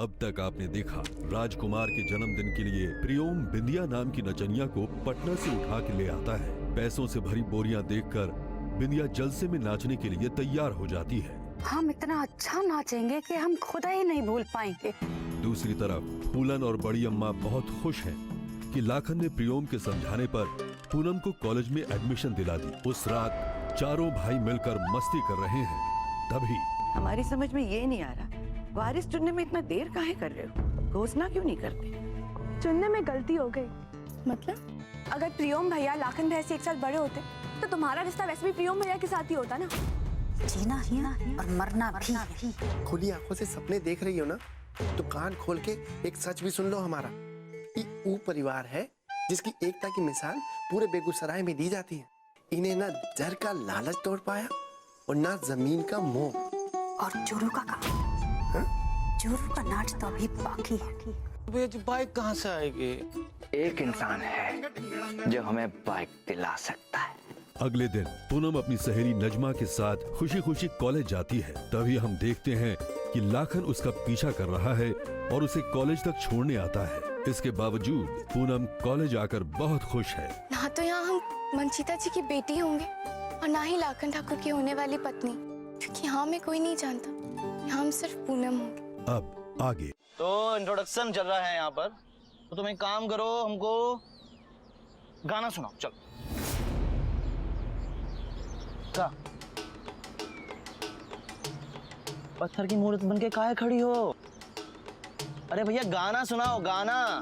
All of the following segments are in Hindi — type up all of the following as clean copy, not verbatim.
अब तक आपने देखा राजकुमार के जन्मदिन के लिए प्रियोम बिंदिया नाम की नचनिया को पटना से उठा के ले आता है। पैसों से भरी बोरियां देखकर बिंदिया जलसे में नाचने के लिए तैयार हो जाती है। हम इतना अच्छा नाचेंगे कि हम खुद ही नहीं भूल पाएंगे। दूसरी तरफ फूलन और बड़ी अम्मा बहुत खुश हैं कि लाखन ने प्रियोम के समझाने पर पूनम को कॉलेज में एडमिशन दिला दी। उस रात चारों भाई मिलकर मस्ती कर रहे हैं। तभी हमारी समझ में ये नहीं आ रहा, वारिस चुनने में इतना देर काहे कर रहे हो? घोषणा क्यों नहीं करते? चुनने में गलती हो गई। मतलब अगर प्रियोम भैया लाखन भैया से 1 साल बड़े होते तो तुम्हारा रिश्ता वैसे भी प्रियोम भैया के साथ ही होता ना। जीना ही और मरना भी। खुली आंखों से सपने देख रही हो ना, तो कान खोल के एक सच भी सुन लो हमारा। ये वो परिवार है जिसकी एकता की मिसाल पूरे बेगूसराय में दी जाती है। इन्हें ना जर का लालच तोड़ पाया और ना जमीन का मोह। और जोरू का काम, जोरू का नाच तो अभी बाकी है। बाइक कहाँ से आएगी? एक इंसान है जो हमें बाइक दिला सकता है। अगले दिन पूनम अपनी सहेली नजमा के साथ खुशी खुशी कॉलेज जाती है। तभी हम देखते हैं कि लाखन उसका पीछा कर रहा है और उसे कॉलेज तक छोड़ने आता है। इसके बावजूद पूनम कॉलेज आकर बहुत खुश है। ना तो यहाँ हम मंचिता जी की बेटी होंगे और ना ही लाखन ठाकुर की होने वाली पत्नी, क्योंकि यहाँ में कोई नहीं जानता, यहाँ हम सिर्फ पूनम होंगे। अब आगे तो इंट्रोडक्शन चल रहा है यहाँ पर, तो तुम एक काम करो, हमको गाना सुनाओ। चलो क्या पत्थर की मूर्त बनके काहे खड़ी हो? अरे भैया गाना सुनाओ, गाना।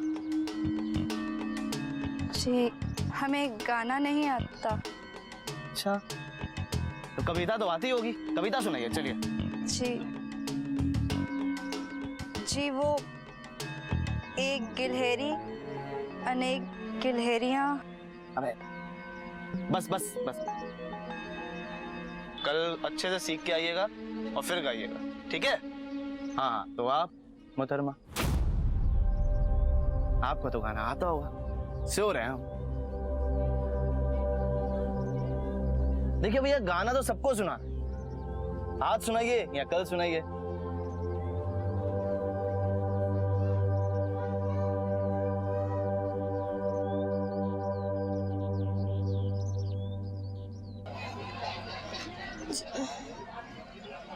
जी हमें गाना नहीं आता। अच्छा, तो कविता तो आती होगी, कविता सुनाइए। चलिए। जी वो एक गिलहरी अनेक गिलहरियां। अबे बस बस बस, कल अच्छे से सीख के आइएगा और फिर गाइएगा, ठीक है? हाँ, तो आप मोहतरमा, आपको तो गाना आता होगा, श्योर है हम। देखिए भैया, गाना तो सबको सुना, आज सुनाइए या कल सुनाइए।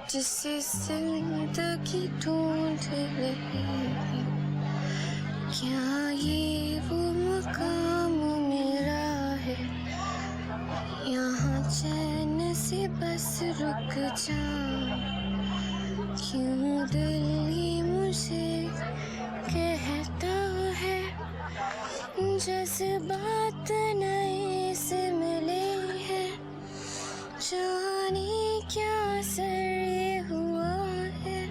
जिसे जिंदगी ढूंढ रही है, क्या ये वो मुकाम मेरा है? यहाँ चैन से बस रुक जाऊं, क्यों दिल ये मुझे कहता है, जज्बात नए से मिले हैं, जाने क्या असर हुआ है,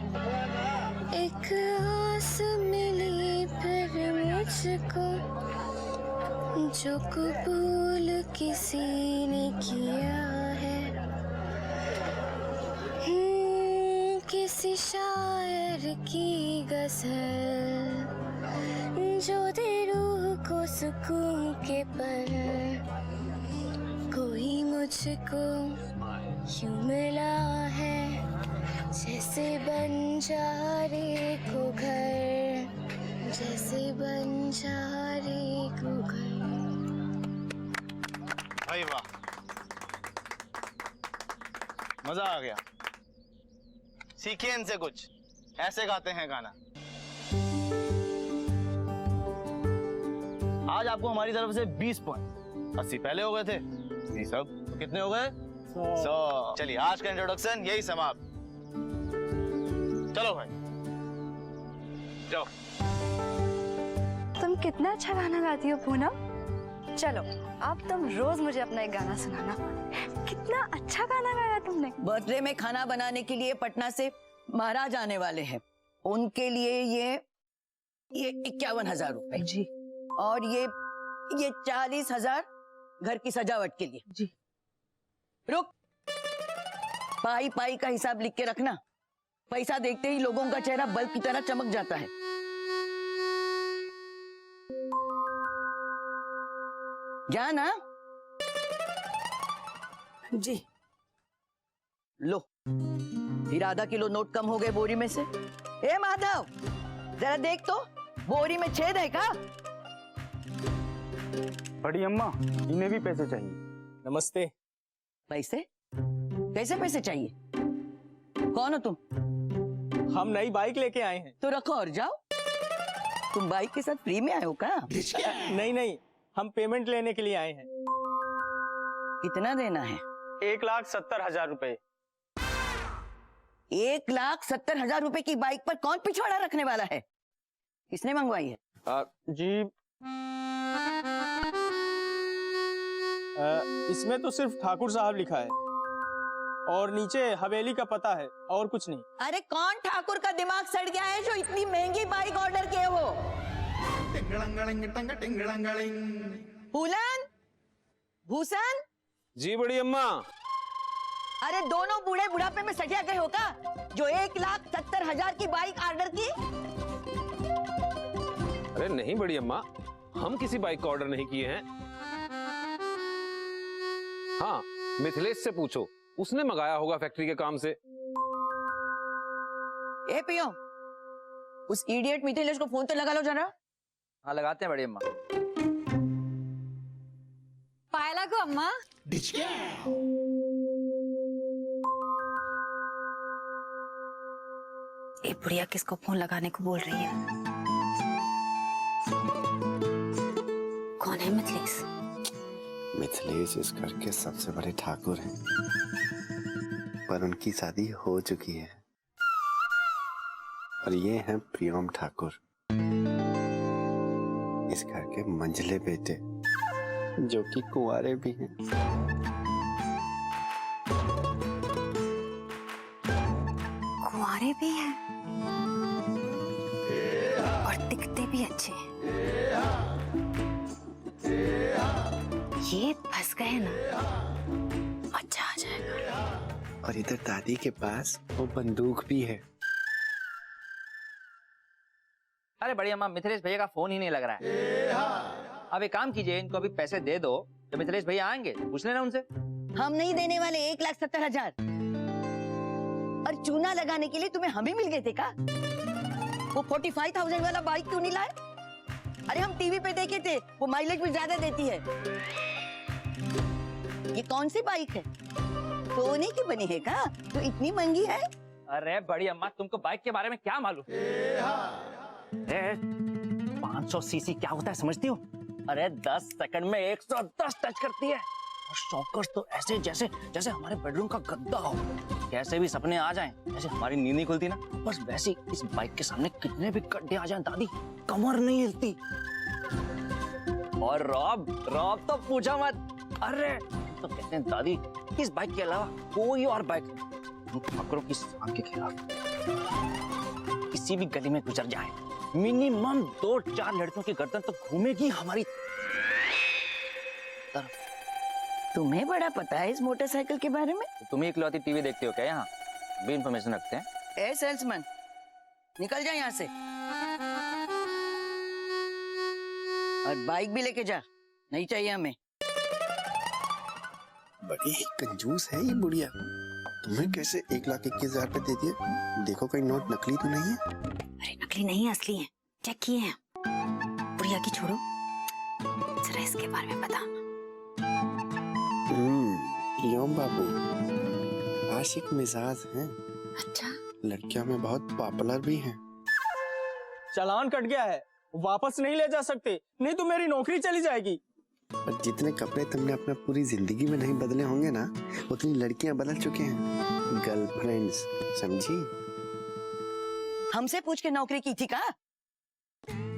एक आस मिली फिर मुझको, जो कबूल किसी ने किया है। किसी शायर की गज़ल जो दे रूह को सुकून के पल, कोई मुझको यूं मिला है जैसे बंजारे को घर, जैसे बंजारे को घर। भाई वाह, मजा आ गया। सीखिए इनसे कुछ, ऐसे गाते हैं गाना। आज आपको हमारी तरफ से 20 पॉइंट। 80 पहले हो गए थे, 20 अब तो कितने हो गए? 100। चलिए, आज का इंट्रोडक्शन यही समाप्त। चलो भाई जाओ। तुम कितना अच्छा गाना गाती हो पूनम। चलो अब तुम रोज मुझे अपना एक गाना सुनाना। कितना अच्छा गाना गाया तुमने। बर्थडे में खाना बनाने के लिए पटना से महाराज आने वाले हैं, उनके लिए ये 51,000 रुपए जी, और ये 40,000 घर की सजावट के लिए जी। रुक, पाई पाई का हिसाब लिख के रखना। पैसा देखते ही लोगों का चेहरा बल्ब की तरह चमक जाता है। क्या ना जी? लो, फिर आधा किलो नोट कम हो गए बोरी में से। ए माधव, जरा देख तो, बोरी में छेद है का? बड़ी अम्मा, इन्हें भी पैसे चाहिए। नमस्ते। पैसे? कैसे पैसे चाहिए? कौन हो तुम? हम नई बाइक लेके आए हैं। तो रखो और जाओ। तुम बाइक के साथ फ्री में आए हो का? नहीं, हम पेमेंट लेने के लिए आए हैं। कितना देना है? 1,70,000 रुपए। 1,70,000 रुपए की बाइक पर कौन पिछवाड़ा रखने वाला है? किसने मंगवाई है? जी इसमें तो सिर्फ ठाकुर साहब लिखा है और नीचे हवेली का पता है और कुछ नहीं। अरे कौन ठाकुर का दिमाग सड़ गया है जो इतनी महंगी बाइक ऑर्डर किए हो? फूलन, भूषण। जी बड़ी अम्मा। अरे दोनों बूढ़े बुढ़ापे में सटिया गए हो का जो 1,70,000 की बाइक ऑर्डर की? अरे नहीं बड़ी अम्मा, हम किसी बाइक का ऑर्डर नहीं किए हैं। हाँ, मिथिलेश से पूछो, उसने मंगाया होगा फैक्ट्री के काम से। ए पियो, उस इडियट मिथिलेश को फोन तो लगा लो जरा। हाँ लगाते हैं बड़ी अम्मा। पायला को अम्मा। ये बुढ़िया किसको फोन लगाने को बोल रही है? कौन है मिथिलेश? मिथिलेश इस घर के सबसे बड़े ठाकुर हैं, पर उनकी शादी हो चुकी है और ये हैं प्रियम ठाकुर, इस घर के मंझले बेटे, जो कि कुंवारे भी हैं। कुंवारे भी हैं और दिखते भी अच्छे हैं। ये फंस गए ना, मजा आ जाएगा। और इधर दादी के पास वो बंदूक भी है। अरे बड़ी अम्मा, मिथिलेश भैया का फोन ही नहीं लग रहा है। अब एक काम कीजिए, इनको अभी पैसे दे दो, जब मिथिलेश भैया आएंगे पूछ लेना उनसे। हम नहीं देने वाले 1,70,000। और चूना लगाने के लिए तुम्हें हम ही मिल गए थे का? वो 45,000 वाला बाइक क्यों नहीं लाए? अरे हम टीवी पे देखे थे, वो माइलेज भी ज्यादा देती है। ये कौन सी बाइक है? सोने की बनी है का? तो इतनी महंगी है? अरे बड़ी अम्मा, तुमको बाइक के बारे में क्या मालूम? 500 सीसी क्या होता है समझती हो? अरे 10 सेकंड में 110 टच करती है। और शॉकर्स तो ऐसे जैसे जैसे हमारे बेडरूम का गद्दा हो। कैसे भी सपने आ जाएं, जैसे हमारी नींद नहीं खुलती ना, बस वैसे इस बाइक के सामने कितने भी गड्ढे आ जाएं दादी, कमर नहीं हिलती। और रॉब तो पूछा मत। अरे तो कहते हैं दादी, इस बाइक के अलावा कोई और बाइक ठाकुरों की शान के खिलाफ किसी भी गली में गुजर जाए, मिनिमम 2-4 लड़कियों की गर्दन तो घूमेगी हमारी तरफ। तुम्हें बड़ा पता है इस मोटरसाइकिल के बारे में? तुम ही इकलौती टीवी देखते हो क्या यहाँ? भी इंफॉर्मेशन रखते हैं। ए सेल्समैन, निकल जा यहाँ से और बाइक भी लेके जा, नहीं चाहिए हमें। बड़ी ही कंजूस है ये बुढ़िया। तुम्हें कैसे 1,21,000 रुपए दे दिए? देखो कहीं नोट नकली तो नहीं है? अरे नकली नहीं, असली हैं, चेक किए हैं। बुढ़िया की छोड़ो, जरा इसके बारे में बता। प्रियम बाबू आशिक मिजाज हैं। अच्छा, लड़कियों में बहुत पॉपुलर भी हैं। चालान कट गया है, वापस नहीं ले जा सकते, नहीं तो मेरी नौकरी चली जाएगी। पर जितने कपड़े तुमने अपना पूरी जिंदगी में नहीं बदले होंगे ना, उतनी लड़कियां बदल चुके हैं। गर्लफ्रेंड्स, समझी? हमसे पूछ के नौकरी की थी का?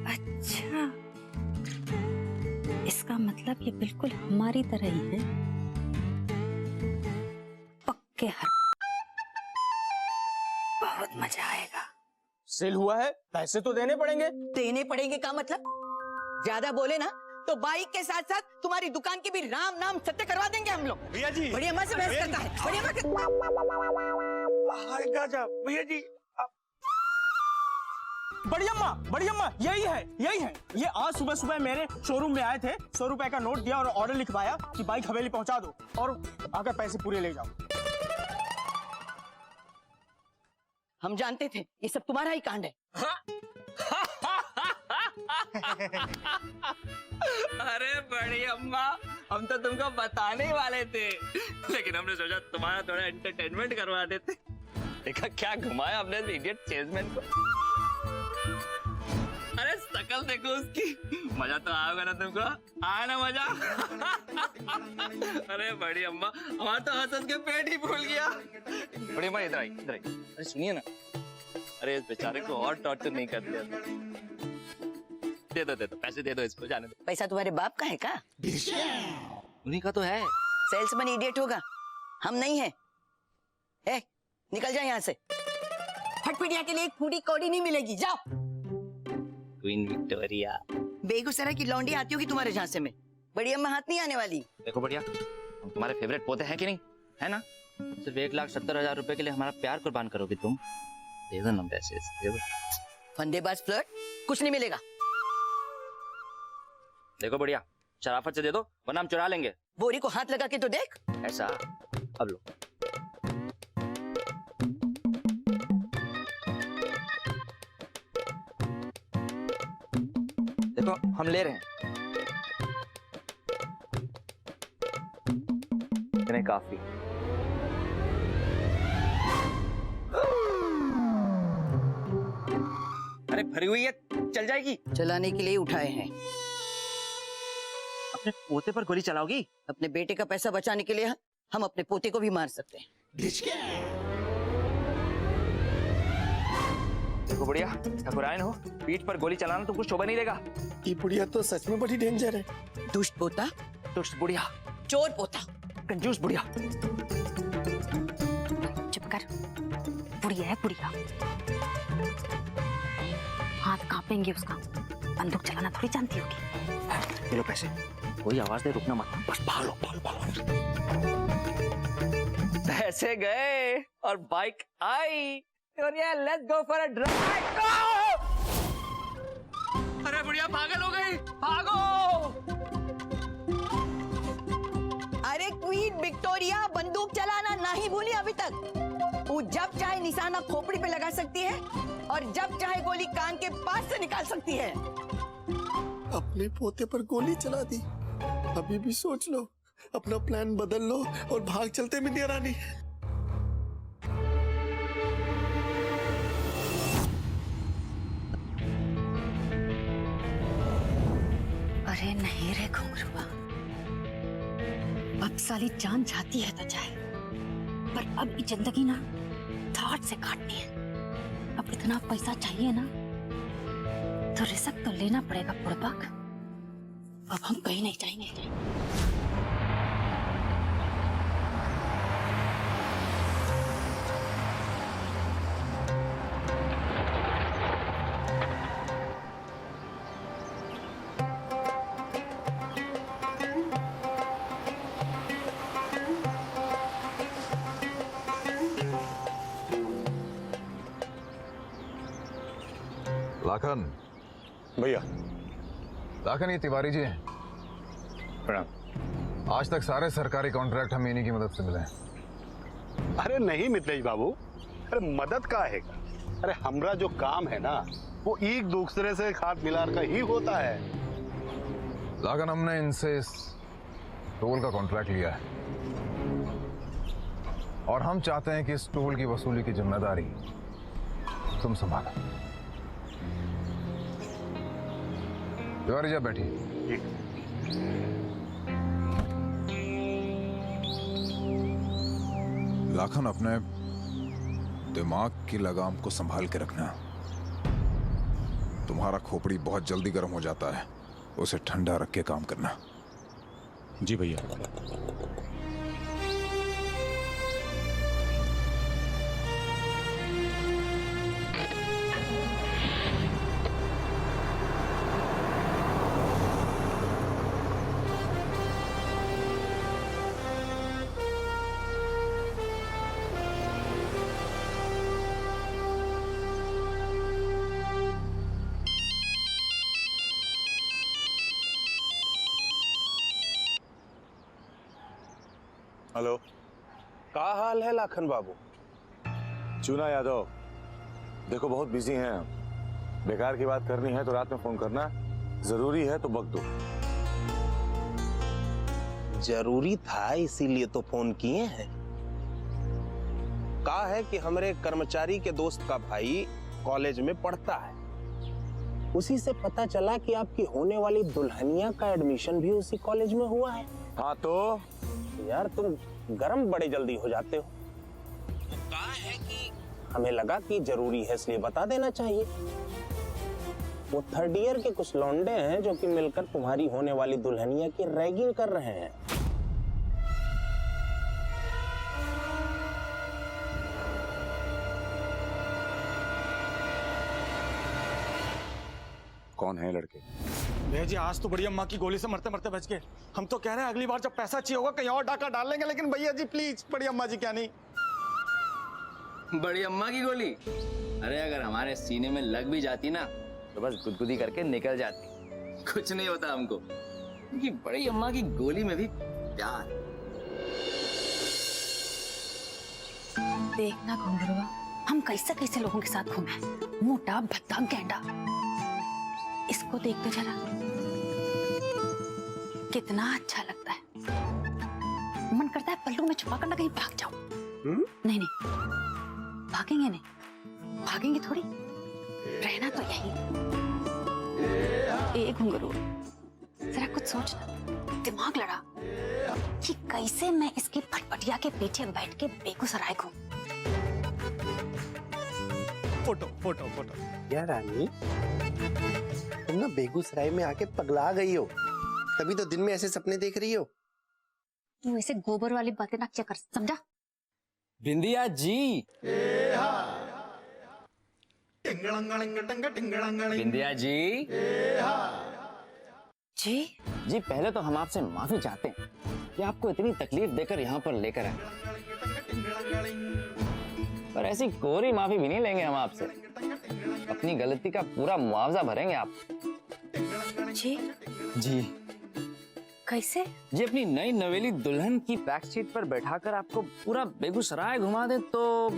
अच्छा, इसका मतलब ये बिल्कुल हमारी तरह ही है, पक्के हर। बहुत मजा आएगा। सेल हुआ है, पैसे तो देने पड़ेंगे। देने पड़ेंगे का मतलब? ज्यादा बोले ना तो बाइक के साथ साथ तुम्हारी दुकान के भी राम नाम सत्य करवा देंगे हम लोग। भैया जी, बड़ी अम्मा से बहस करता है। बड़ी अम्मा भैया जी, बड़ी अम्मा यही है। ये आज सुबह सुबह मेरे शोरूम में आए थे, 100 रुपए का नोट दिया और ऑर्डर लिखवाया कि बाइक हवेली पहुंचा दो और आकर पैसे पूरे ले जाओ। हम जानते थे ये सब तुम्हारा ही कांड है। अरे बड़ी अम्मा, हम तो तुमको बताने ही वाले थे, लेकिन हमने सोचा तुम्हारा थोड़ा एंटरटेनमेंट करवा देते। देखा क्या घुमाया हमने इडियट सेल्समैन को। अरे शकल देखो उसकी, मजा तो आएगा ना तुमको, आया ना मजा? अरे बड़ी अम्मा, हमारा तो हंस के पेट ही फूल गया। बड़ी अम्मा इधर आई, इधर आई। अरे सुनिए ना, अरे इस बेचारे को और टॉर्चर नहीं करते। दे दो पैसे दे दो, इसको जाने दो। पैसा तुम्हारे बाप का है का? उन्हीं का तो है। सेल्समैन इडियट होगा, हम नहीं है। ए, निकल जाए यहाँ से। फटफटिया के लिए एक पूरी कौड़ी नहीं मिलेगी, जाओ। Queen Victoria. बेगूसराय की लौंडी आती होगी तुम्हारे झांसे में, बड़ी अम्मा हाथ नहीं आने वाली। देखो बढ़िया, हम तुम्हारे फेवरेट पोते हैं कि नहीं, है ना? सिर्फ 1,70,000 रुपए के लिए हमारा प्यार कुर्बान करोगे तुम? दे दो ना पैसे, दे दो। फंदेबाज फ्लर्ट, कुछ नहीं मिलेगा। देखो बढ़िया, शराफत से दे दो वरना हम चुरा लेंगे। बोरी को हाथ लगा के तो देख। ऐसा? अब लो। देखो हम ले रहे हैं, इतने काफी। अरे भरी हुई है, चल जाएगी। चलाने के लिए उठाए हैं। अपने पोते पर गोली चलाओगी? अपने बेटे का पैसा बचाने के लिए हम अपने पोते को भी मार सकते हैं। देखो बढ़िया, ठाकुरायन हो, पीठ पर गोली चलाना तुमको शोभा नहीं देगा। ये बुढ़िया तो सच में बड़ी डेंजर है। दुष्ट पोता, दुष्ट बुढ़िया, चोर पोता, कंजूस बुढ़िया। चुप कर, बुढ़िया है बुढ़िया। हाथ कांपेंगे उसका, बंदूक चलाना थोड़ी जानती होगी। ये लो पैसे, कोई आवाज दे रुकना मत, बस भाग लो, भाग लो, भाग लो। पैसे गए और बाइक आई। और ये let's go for a drive. अरे बुढ़िया पागल हो गई, भागो। अरे क्वीन विक्टोरिया बंदूक चलाना नहीं भूली अभी तक। वो जब चाहे निशाना खोपड़ी पे लगा सकती है और जब चाहे गोली कान के पास से निकाल सकती है। अपने पोते पर गोली चला दी। अभी भी सोच लो, अपना प्लान बदल लो और भाग चलते मिंदिया रानी। अरे नहीं रे घुंघरूआ, अब साली जान जाती है तो जाए, पर अब ये जिंदगी ना धाड़ से काटनी है। अब इतना पैसा चाहिए ना तो रिस्क तो लेना पड़ेगा बुड़बक। अब हम कहीं नहीं जाएंगे। लाखन भैया। लाखन, ये तिवारी जी हैं। प्रणाम। आज तक सारे सरकारी कॉन्ट्रैक्ट हम इन्हीं की मदद से मिले हैं। अरे नहीं मिथिलेश बाबू, अरे मदद का है। अरे हमरा जो काम है ना वो एक दूसरे से हाथ मिलाकर का ही होता है। लाखन, हमने इनसे इस टोल का कॉन्ट्रैक्ट लिया है और हम चाहते हैं कि इस टोल की वसूली की जिम्मेदारी तुम संभालो। तिवारी जी बैठिए। लाखन, अपने दिमाग की लगाम को संभाल के रखना। तुम्हारा खोपड़ी बहुत जल्दी गर्म हो जाता है, उसे ठंडा रख के काम करना। जी भैया। हेलो, का हाल है लाखन बाबू? चुना यादव, देखो बहुत बिजी हैं, बेकार की बात करनी है तो रात में फोन करना, जरूरी है तो वक्त दो। जरूरी था इसीलिए तो फोन किए हैं। कहा है कि हमारे कर्मचारी के दोस्त का भाई कॉलेज में पढ़ता है, उसी से पता चला कि आपकी होने वाली दुल्हनिया का एडमिशन भी उसी कॉलेज में हुआ है। हाँ तो यार तुम गरम बड़े जल्दी हो जाते हो। तो कहा है कि हमें लगा कि जरूरी है इसलिए बता देना चाहिए। वो थर्ड ईयर के कुछ लौंडे हैं जो कि मिलकर तुम्हारी होने वाली दुल्हनिया की रैगिंग कर रहे हैं। कौन है लड़के? भैया जी आज तो बड़ी अम्मा की गोली से मरते मरते बच गए। हम तो कह रहे हैं अगली बार जब पैसा चाहिए होगा कहीं और डाका डाल लेंगे, लेकिन भैया जी प्लीज, बड़ी अम्मा जी क्या नहीं। बड़ी अम्मा की गोली? अरे अगर हमारे सीने में लग भी जाती ना तो बस गुदगुदी करके निकल जाती, कुछ नहीं होता हमको, क्योंकि बड़ी अम्मा की गोली में भी प्यार। देखना घुंघरुआ, हम कैसे कैसे लोगों के साथ घूमे, मोटा भद्दा गेंडा। इसको देख तो जरा, कितना अच्छा लगता है। मन करता है पल्लू में छुपा कर ना कहीं भाग जाऊं। नहीं नहीं, भागेंगे नहीं, भागेंगे थोड़ी, रहना तो यही। ए घुंघरू, जरा कुछ सोचना, दिमाग लड़ा कि कैसे मैं इसकी फटफटिया के पीछे बैठ के बेगूसराय घूम। Photo photo photo. क्या रानी, तुम ना बेगूसराय में आके पगला गई हो, तभी तो दिन में ऐसे सपने देख रही हो। तू ऐसे गोबर वाली बातें ना क्या कर, समझा? बिंदिया जी, बिंदिया जी, जी जी पहले तो हम आपसे माफी चाहते हैं कि आपको इतनी तकलीफ देकर यहाँ पर लेकर आए, पर ऐसी कोरी माफी भी नहीं लेंगे हम आपसे। अपनी गलती का पूरा मुआवजा भरेंगे आप। जी जी कैसे? जी अपनी नई नवेली दुल्हन की बैक सीट पर बैठाकर आपको पूरा बेगूसराय घुमा दे तो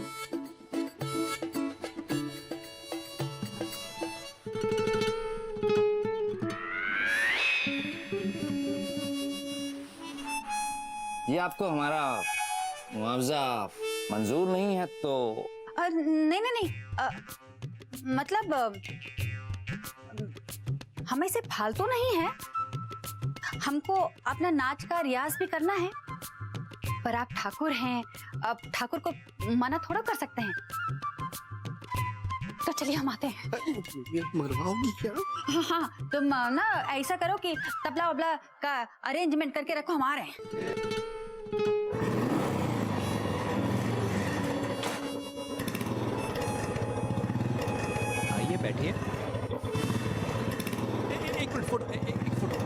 ये आपको हमारा मुआवजा मंजूर नहीं है तो? नहीं नहीं नहीं, मतलब हमें से फालतू नहीं है, हमको अपना नाच का रियाज भी करना है, पर आप ठाकुर हैं, अब ठाकुर को मना थोड़ा कर सकते हैं। तो चलिए हम आते हैं। मरवाओगी क्या? हाँ, तुम ना ऐसा करो कि तबला वबला का अरेंजमेंट करके रखो, हम आ रहे हैं। आइए बैठिए। एक मिनट फोटो, एक फोटो।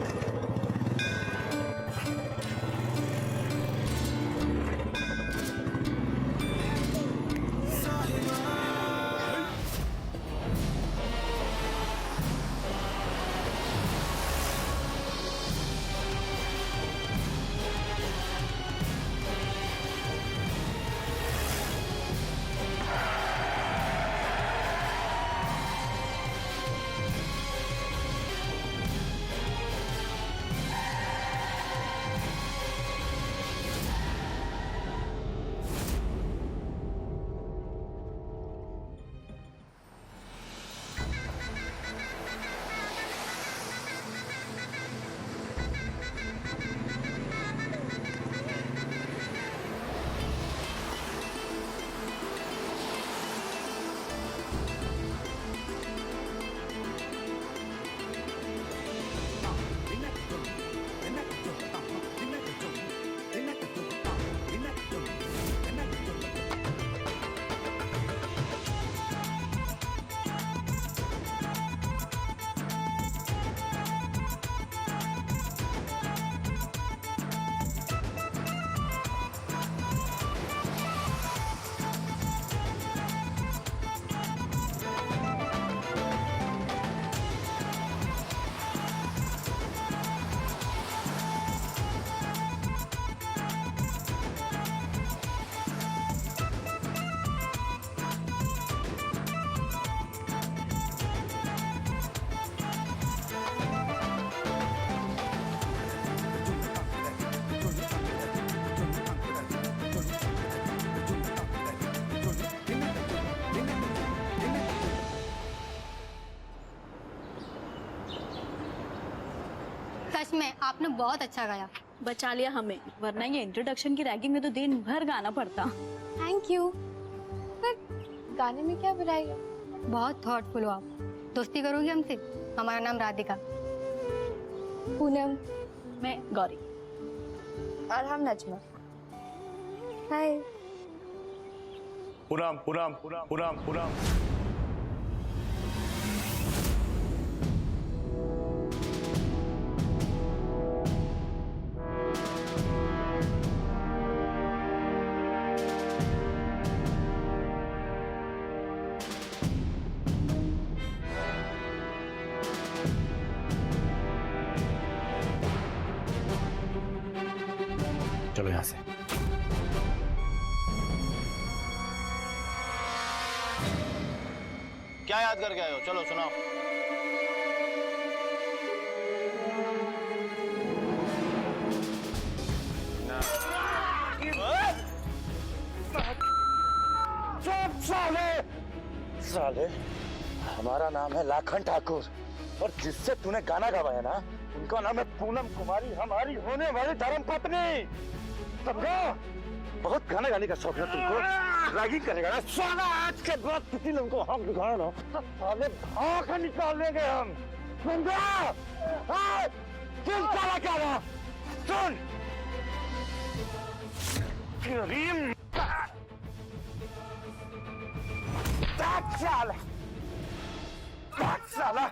सच में आपने बहुत अच्छा गाया। बचा लिया हमें, वरना ये इंट्रोडक्शन की रैगिंग में तो दिन भर गाना पड़ता। Thank you. पर गाने में क्या बुराई है? बहुत थॉटफुल हो आप। दोस्ती करोगी हमसे? हमारा नाम राधिका। पूनम। मैं गौरी। और हम नजमा। हाय। पूनम पूनम पूनम पूनम पूनम चलो यहाँ से। क्या याद करके आए हो? चलो सुनाओ। साले, हमारा नाम है लाखन ठाकुर और जिससे तूने गाना गवाया ना, उनका नाम है पूनम कुमारी, हमारी होने वाली धर्म पत्नी। समझो? बहुत गाना गाने का शौक है तुमको, रैगिंग करेगा ना साला। आज के बाद किसी ने उनको हक दिखाया ना तो साले भाग निकाल देंगे हम। समझो? किस साला क्या रहा? सुन, करीम साला, साला।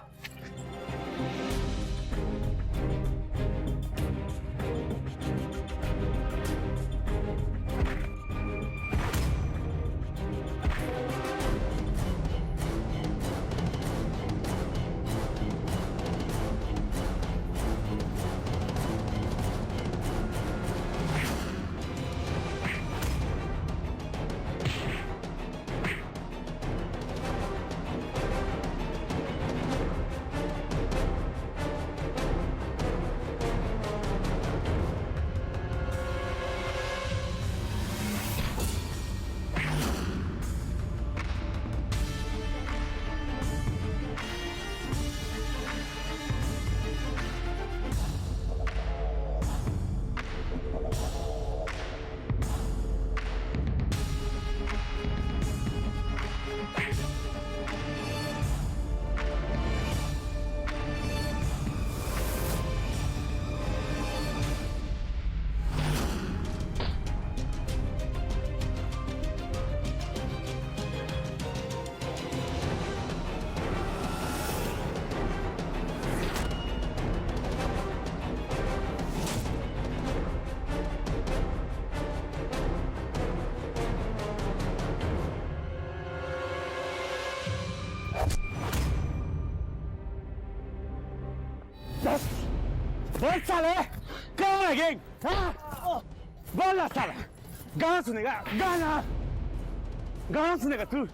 बोल साले, कौन है गैंग? बोल ना साला, गाना सुनेगा? गाना, गाना सुनेगा तू?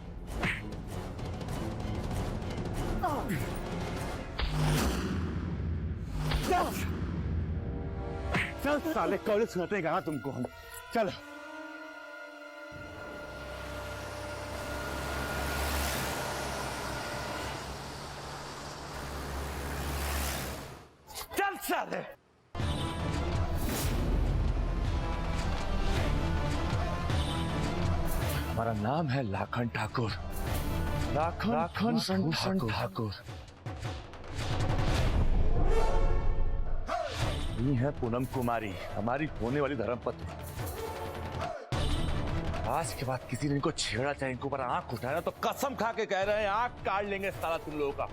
चल साले, कॉलेज सुनाते हैं गाना तुमको हम। चलो। चल साले। हमारा नाम है लाखन ठाकुर, लाखन ठाकुर। ये है पूनम कुमारी, हमारी होने वाली धर्मपत्नी। आज के बाद किसी ने इनको छेड़ा, चाहे इनके ऊपर आंख उठाया तो कसम खा के कह रहे हैं आंख काट लेंगे साला तुम लोगों का।